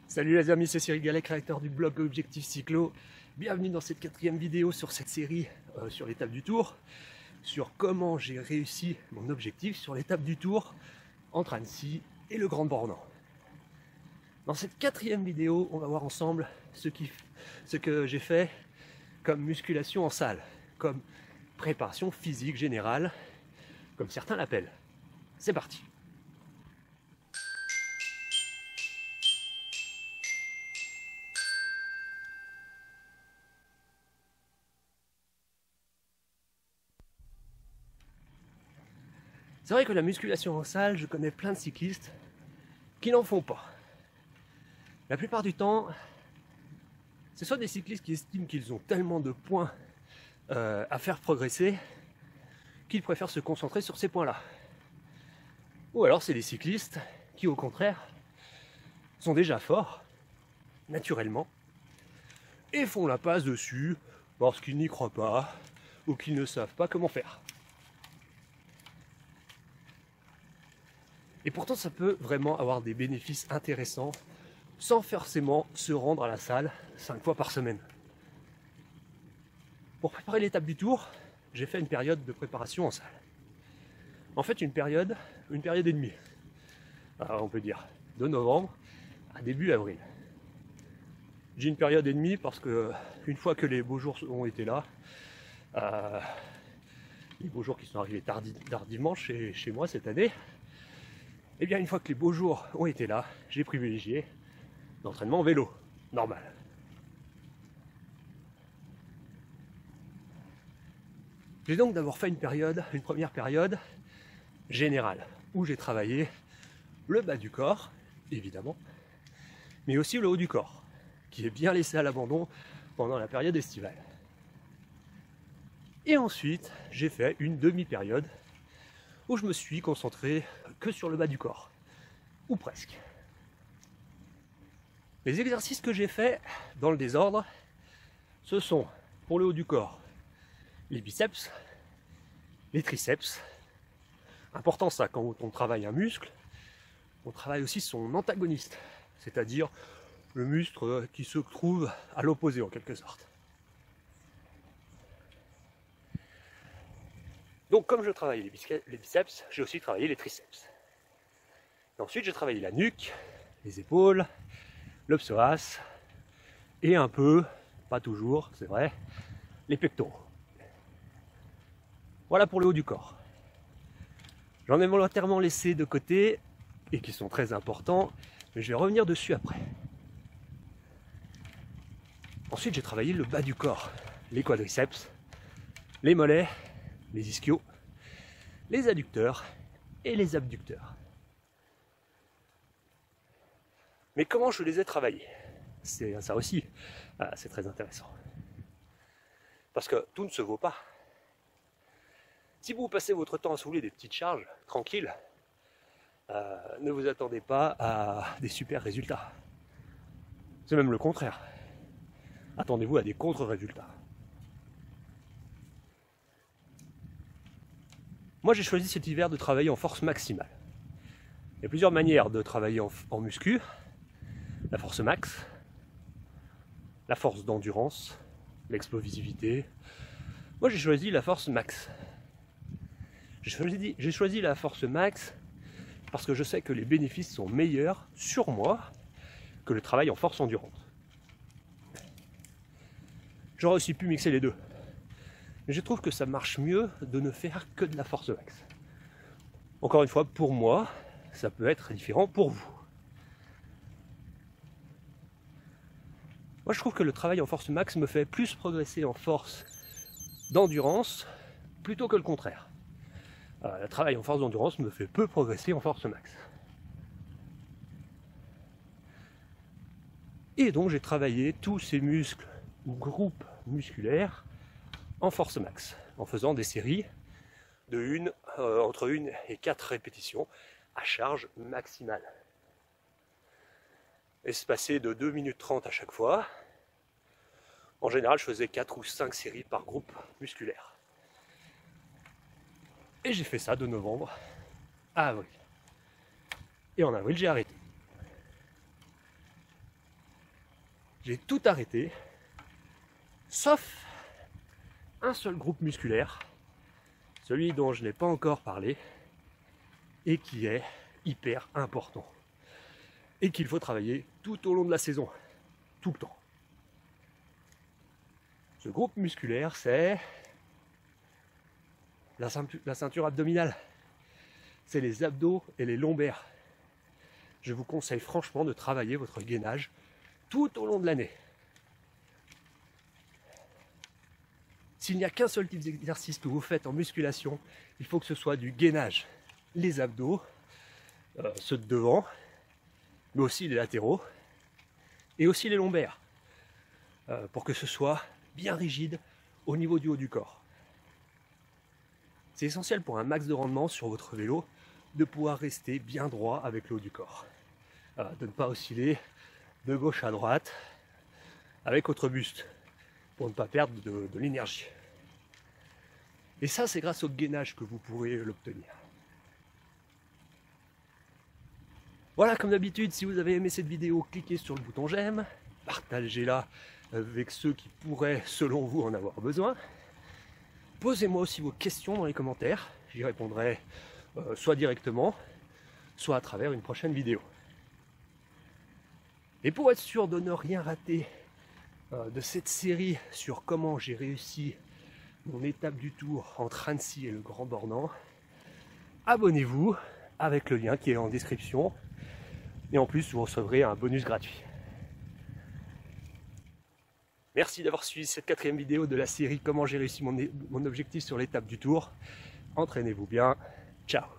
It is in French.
Salut les amis, c'est Cyril Gallet, créateur du blog Objectif Cyclo. Bienvenue dans cette 4e vidéo sur cette série sur l'étape du Tour, sur comment j'ai réussi mon objectif sur l'étape du Tour entre Annecy et le Grand Bornand. Dans cette 4e vidéo, on va voir ensemble ce que j'ai fait comme musculation en salle, comme préparation physique générale, comme certains l'appellent. C'est parti! C'est vrai que la musculation en salle, je connais plein de cyclistes qui n'en font pas. La plupart du temps, ce sont des cyclistes qui estiment qu'ils ont tellement de points à faire progresser qu'ils préfèrent se concentrer sur ces points-là. Ou alors c'est des cyclistes qui, au contraire, sont déjà forts, naturellement, et font la passe dessus parce qu'ils n'y croient pas ou qu'ils ne savent pas comment faire. Et pourtant, ça peut vraiment avoir des bénéfices intéressants sans forcément se rendre à la salle 5 fois par semaine. Pour préparer l'étape du Tour, j'ai fait une période de préparation en salle. En fait, une période et demie. Alors, on peut dire de novembre à début avril. J'ai une période et demie parce que une fois que les beaux jours ont été là, les beaux jours qui sont arrivés tardivement chez moi cette année, et bien une fois que les beaux jours ont été là, j'ai privilégié l'entraînement en vélo, normal. J'ai donc d'abord fait une première période générale, où j'ai travaillé le bas du corps, évidemment, mais aussi le haut du corps, qui est bien laissé à l'abandon pendant la période estivale. Et ensuite, j'ai fait une demi-période où je me suis concentré que sur le bas du corps, ou presque. Les exercices que j'ai faits dans le désordre, ce sont, pour le haut du corps, les biceps, les triceps. Important ça, quand on travaille un muscle, on travaille aussi son antagoniste, c'est-à-dire le muscle qui se trouve à l'opposé en quelque sorte. Donc comme je travaille les biceps, j'ai aussi travaillé les triceps. Et ensuite j'ai travaillé la nuque, les épaules, le psoas, et un peu, pas toujours, c'est vrai, les pectoraux. Voilà pour le haut du corps. J'en ai volontairement laissé de côté, et qui sont très importants, mais je vais revenir dessus après. Ensuite j'ai travaillé le bas du corps, les quadriceps, les mollets, les ischios, les adducteurs et les abducteurs. Mais comment je les ai travaillés? C'est ça aussi, c'est très intéressant. Parce que tout ne se vaut pas. Si vous passez votre temps à soulever des petites charges, tranquilles, ne vous attendez pas à des super résultats. C'est même le contraire. Attendez-vous à des contre-résultats. Moi, j'ai choisi cet hiver de travailler en force maximale. Il y a plusieurs manières de travailler en muscu. La force max, la force d'endurance, l'explosivité. Moi, j'ai choisi la force max. J'ai choisi la force max parce que je sais que les bénéfices sont meilleurs sur moi que le travail en force endurance. J'aurais aussi pu mixer les deux. Mais je trouve que ça marche mieux de ne faire que de la force max. Encore une fois, pour moi, ça peut être différent pour vous. Moi, je trouve que le travail en force max me fait plus progresser en force d'endurance plutôt que le contraire. Le travail en force d'endurance me fait peu progresser en force max. Et donc, j'ai travaillé tous ces muscles ou groupes musculaires en force max, en faisant des séries de entre 1 et 4 répétitions à charge maximale. Espacé de 2 minutes 30 à chaque fois. En général, je faisais 4 ou 5 séries par groupe musculaire. Et j'ai fait ça de novembre à avril. Et en avril, j'ai arrêté. j'ai tout arrêté, sauf un seul groupe musculaire, celui dont je n'ai pas encore parlé, et qui est hyper important, et qu'il faut travailler tout au long de la saison, tout le temps. Ce groupe musculaire, c'est la ceinture abdominale, c'est les abdos et les lombaires. Je vous conseille franchement de travailler votre gainage tout au long de l'année. S'il n'y a qu'un seul type d'exercice que vous faites en musculation, il faut que ce soit du gainage. Les abdos, ceux de devant, mais aussi les latéraux, et aussi les lombaires, pour que ce soit bien rigide au niveau du haut du corps. C'est essentiel pour un max de rendement sur votre vélo de pouvoir rester bien droit avec le haut du corps. De ne pas osciller de gauche à droite avec votre buste pour ne pas perdre de l'énergie. Et ça, c'est grâce au gainage que vous pourrez l'obtenir. Voilà, comme d'habitude, si vous avez aimé cette vidéo, cliquez sur le bouton j'aime, partagez-la avec ceux qui pourraient, selon vous, en avoir besoin. Posez-moi aussi vos questions dans les commentaires, j'y répondrai soit directement, soit à travers une prochaine vidéo. Et pour être sûr de ne rien rater de cette série sur comment j'ai réussi mon étape du Tour entre Annecy et le Grand Bornand, abonnez-vous avec le lien qui est en description. Et en plus, vous recevrez un bonus gratuit. Merci d'avoir suivi cette 4e vidéo de la série Comment j'ai réussi mon objectif sur l'étape du Tour. Entraînez-vous bien. Ciao.